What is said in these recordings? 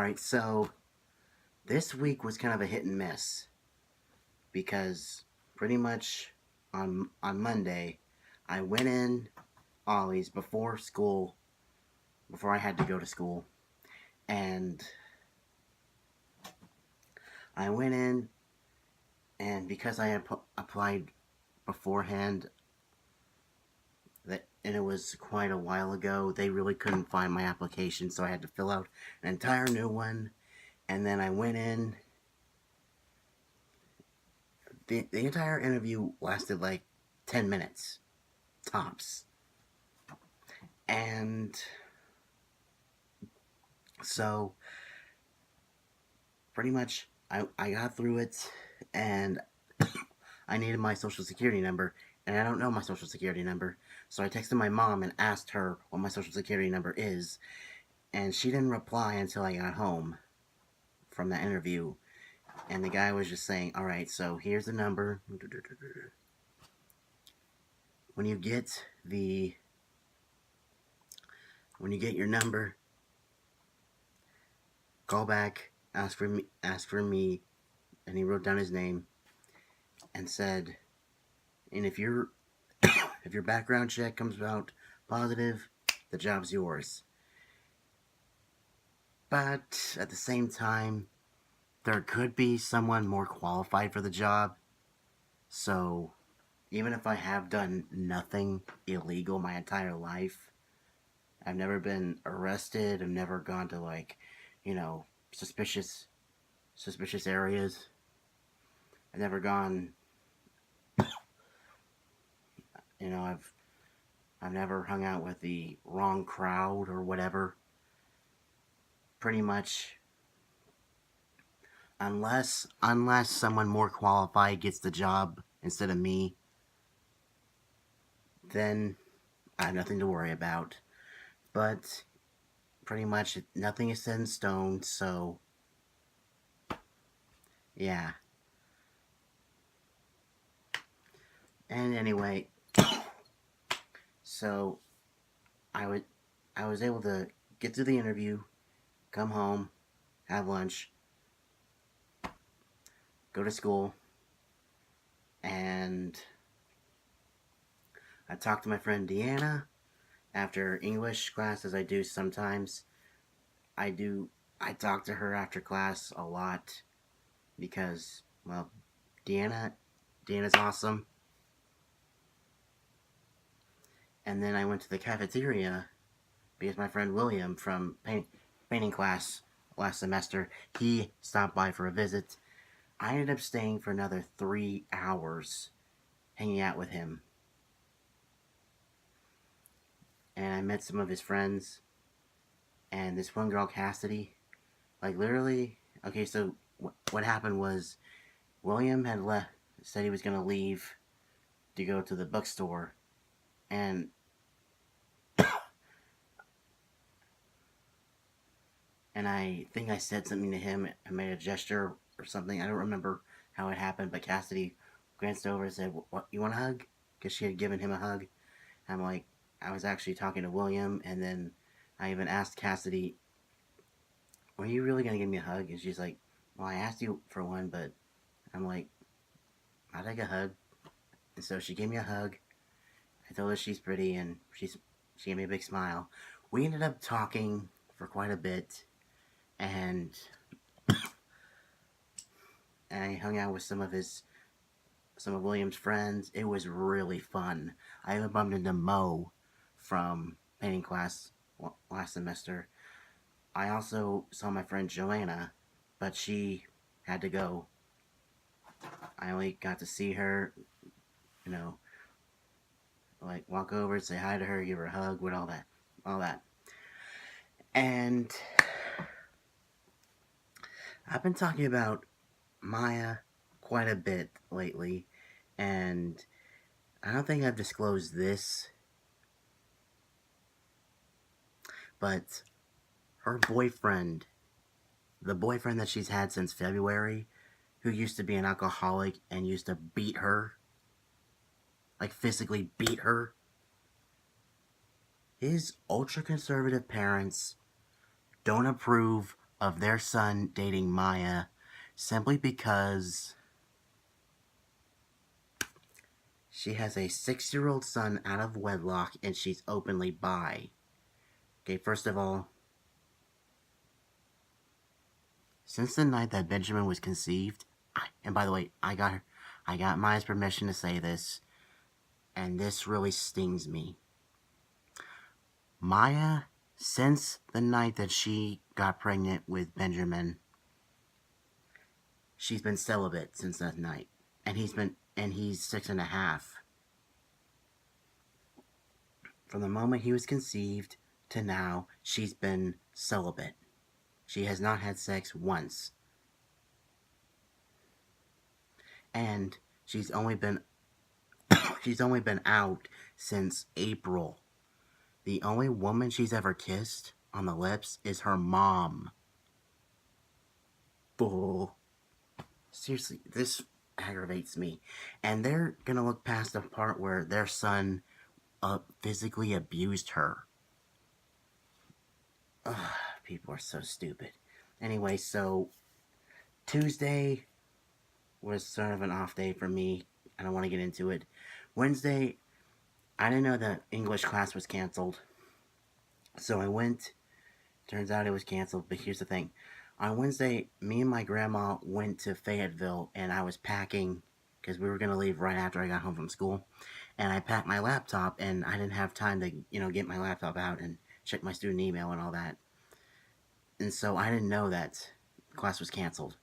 Alright, so this week was kind of a hit and miss because pretty much on Monday I went in Ollie's before school, before I had to go to school, and I went in, and because I had applied beforehand, and it was quite a while ago, they really couldn't find my application, so I had to fill out an entire new one. And then I went in. The entire interview lasted like 10 minutes tops. And so pretty much I got through it, and I needed my social security number, and I don't know my social security number. So I texted my mom and asked her what my social security number is, and she didn't reply until I got home from that interview. And the guy was just saying, alright, so here's the number. When you get your number, call back, ask for me, and he wrote down his name and said, and if your background check comes out positive, the job's yours. But at the same time, there could be someone more qualified for the job. So even if I have done nothing illegal my entire life, I've never been arrested, I've never gone to, like, suspicious areas. I've never gone, I've never hung out with the wrong crowd or whatever. Pretty much, unless someone more qualified gets the job instead of me, then I have nothing to worry about. But pretty much nothing is set in stone, so yeah. And anyway, so I was able to get through the interview, come home, have lunch, go to school, and I talked to my friend Deanna after English class, as I do sometimes. I talk to her after class a lot because, well, Deanna's awesome. And then I went to the cafeteria because my friend William from painting class last semester, he stopped by for a visit. I ended up staying for another 3 hours hanging out with him. And I met some of his friends. And this one girl, Cassidy, like literally, okay, so what happened was William had said he was going to leave to go to the bookstore. And I think I said something to him. I made a gesture or something. I don't remember how it happened, but Cassidy glanced over and said, "What, you want a hug?" Because she had given him a hug. I'm like, I was actually talking to William, and then I even asked Cassidy, "Were you really going to give me a hug?" And she's like, "Well, I asked you for one," but I'm like, "I'll take a hug." And so she gave me a hug. I told her she's pretty, and she gave me a big smile. We ended up talking for quite a bit, and I hung out with some of William's friends. It was really fun. I even bumped into Mo from painting class last semester. I also saw my friend Joanna, but she had to go. I only got to see her, like walk over, say hi to her, give her a hug, with all that. And I've been talking about Maya quite a bit lately, and I don't think I've disclosed this, but her boyfriend, the boyfriend that she's had since February, who used to be an alcoholic and used to beat her, like physically beat her, his ultra-conservative parents don't approve of their son dating Maya simply because she has a 6-year-old son out of wedlock and she's openly bi. Okay, first of all, since the night that Benjamin was conceived, and by the way, I got Maya's permission to say this, and this really stings me. Maya, since the night that she got pregnant with Benjamin, she's been celibate since that night, and he's 6.5. From the moment he was conceived to now, she's been celibate. She has not had sex once. And she's only been out since April. The only woman she's ever kissed on the lips is her mom. Bull. Seriously, this aggravates me. And they're gonna look past the part where their son physically abused her. Ugh, people are so stupid. Anyway, so Tuesday was sort of an off day for me. I don't want to get into it. Wednesday, I didn't know that English class was canceled. So I went. Turns out it was canceled, but here's the thing. On Wednesday, me and my grandma went to Fayetteville, and I was packing because we were going to leave right after I got home from school. And I packed my laptop, and I didn't have time to, get my laptop out and check my student email and all that. And so I didn't know that class was canceled.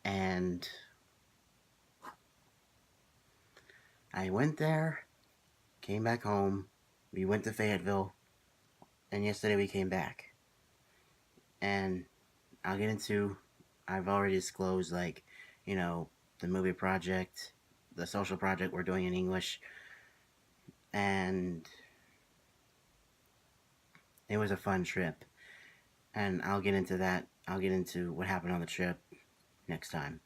And I went there, came back home, we went to Fayetteville, and yesterday we came back. And I'll get into, I've already disclosed, the movie project, the social project we're doing in English, and it was a fun trip. And I'll get into that. I'll get into what happened on the trip next time.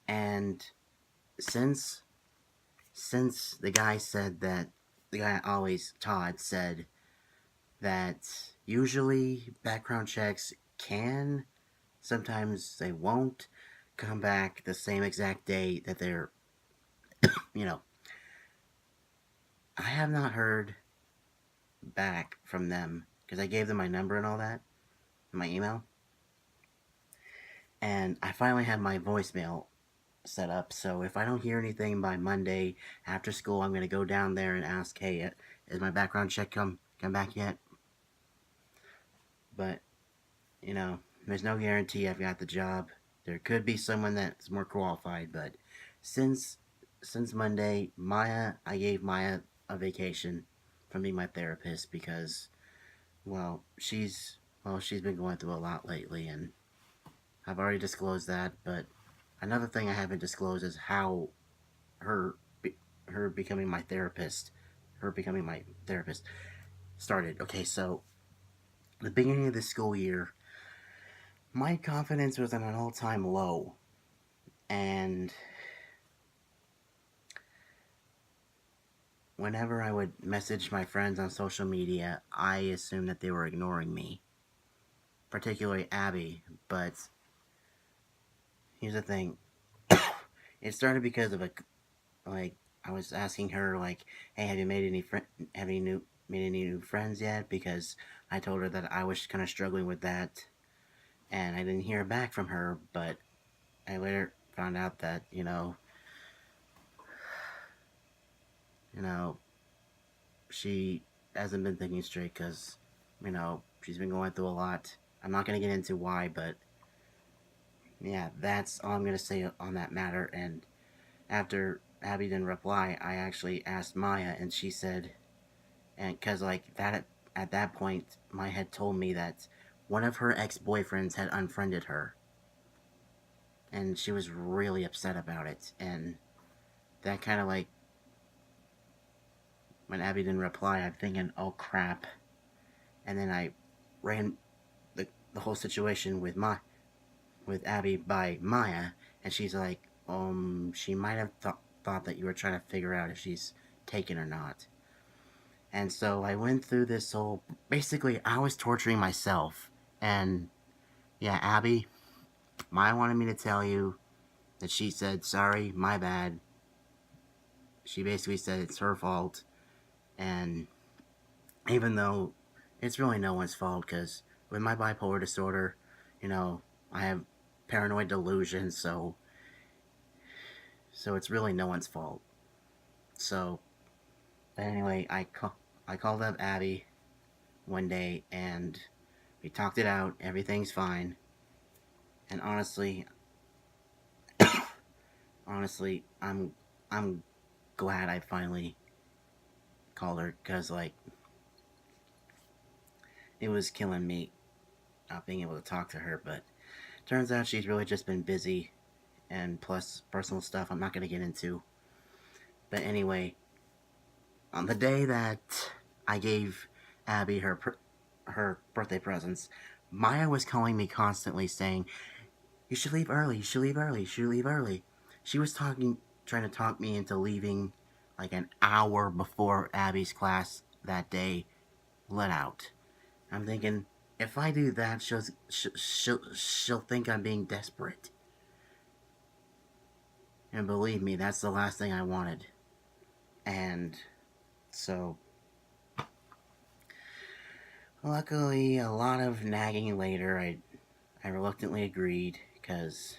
And since the guy Todd said that usually background checks can, sometimes they won't, come back the same exact day that they're, I have not heard back from them because I gave them my number and all that, my email. And I finally have my voicemail set up, so if I don't hear anything by Monday after school, I'm going to go down there and ask, hey, is my background check come back yet? But, there's no guarantee I've got the job. There could be someone that's more qualified, but since Monday, I gave Maya a vacation from being my therapist because, she's been going through a lot lately, and I've already disclosed that, but another thing I haven't disclosed is how her becoming my therapist started. Okay, so the beginning of the school year, my confidence was at an all-time low, and whenever I would message my friends on social media, I assumed that they were ignoring me, particularly Abby. But here's the thing. It started because of I was asking her, hey, have you made any new friends yet? Because I told her that I was kind of struggling with that, and I didn't hear back from her. But I later found out that she hasn't been thinking straight because she's been going through a lot. I'm not gonna get into why, but yeah, that's all I'm gonna say on that matter. And after Abby didn't reply, I actually asked Maya, and she said, and because at that point, Maya had told me that one of her ex-boyfriends had unfriended her, and she was really upset about it. And that kind of when Abby didn't reply, I'm thinking, oh crap. And then I ran the whole situation with Abby by Maya, and she's like, she might have thought that you were trying to figure out if she's taken or not. And so I went through this whole, basically I was torturing myself And yeah, Abby, Maya wanted me to tell you that she said, sorry, my bad. She basically said it's her fault. And even though it's really no one's fault, because with my bipolar disorder, you know, I have paranoid delusions, so it's really no one's fault. So, anyway, I called up Abby one day and we talked it out. Everything's fine. And honestly, I'm glad I finally called her, because like it was killing me not being able to talk to her. But turns out she's really just been busy, and plus personal stuff I'm not gonna get into. But anyway, on the day that I gave Abby her birthday presents, Maya was calling me constantly saying, "You should leave early. You should leave early. You should leave early." She was trying to talk me into leaving like an hour before Abby's class that day let out. I'm thinking, if I do that, she'll think I'm being desperate. And believe me, that's the last thing I wanted. And so, luckily, a lot of nagging later, I reluctantly agreed, because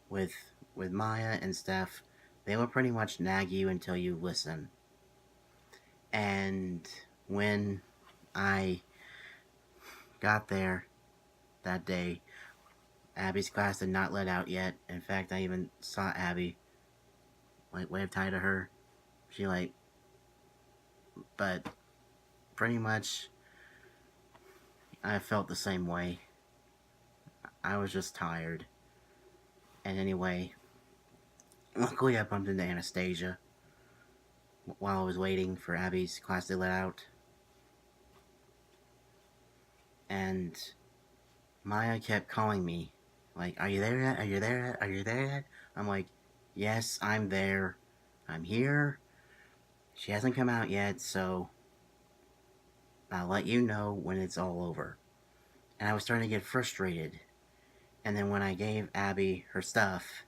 with Maya and Steph, they will pretty much nag you until you listen. And when I got there that day, Abby's class had not let out yet. In fact, I even saw Abby like wave tie to her. She like, but pretty much I felt the same way. I was just tired. And anyway, luckily I bumped into Anastasia while I was waiting for Abby's class to let out. And Maya kept calling me, like, "Are you there yet? Are you there yet? Are you there yet?" I'm like, "Yes, I'm there. I'm here. She hasn't come out yet, so I'll let you know when it's all over." And I was starting to get frustrated. And then when I gave Abby her stuff,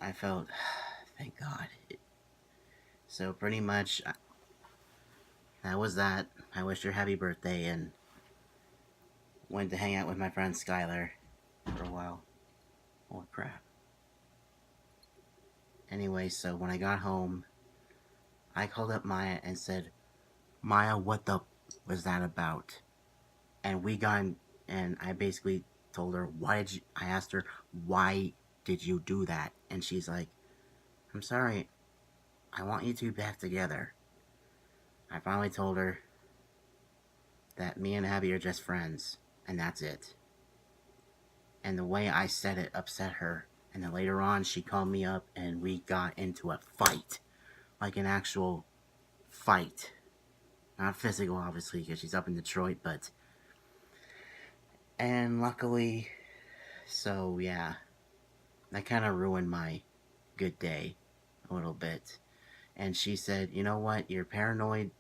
I felt, thank God. So pretty much, that was that. I wished her happy birthday and went to hang out with my friend Skylar for a while. Holy crap. Anyway, so when I got home, I called up Maya and said, "Maya, what the was that about?" And and I basically told her, I asked her, "Why did you do that?" And she's like, "I'm sorry, I want you two back together." I finally told her that me and Abby are just friends, and that's it. And the way I said it upset her. And then later on, she called me up and we got into a fight. Like an actual fight. Not physical, obviously, because she's up in Detroit, but. And luckily, so yeah, that kind of ruined my good day a little bit. And she said, "You know what? You're paranoid.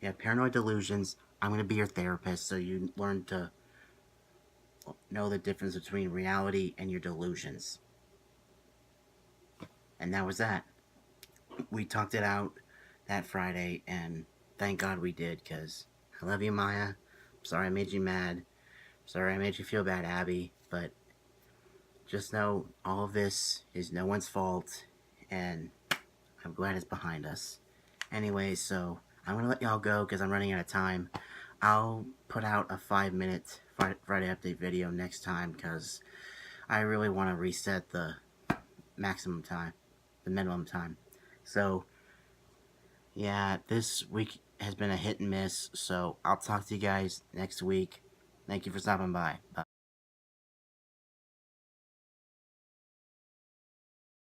You have paranoid delusions. I'm going to be your therapist so you learn to know the difference between reality and your delusions." And that was that. We talked it out that Friday, and thank God we did, because I love you, Maya. I'm sorry I made you mad. Sorry I made you feel bad, Abby. But just know all of this is no one's fault, and I'm glad it's behind us. Anyway, so I'm going to let y'all go because I'm running out of time. I'll put out a 5-minute Friday update video next time because I really want to reset the maximum time, the minimum time. So, yeah, this week has been a hit and miss, so I'll talk to you guys next week. Thank you for stopping by. Bye.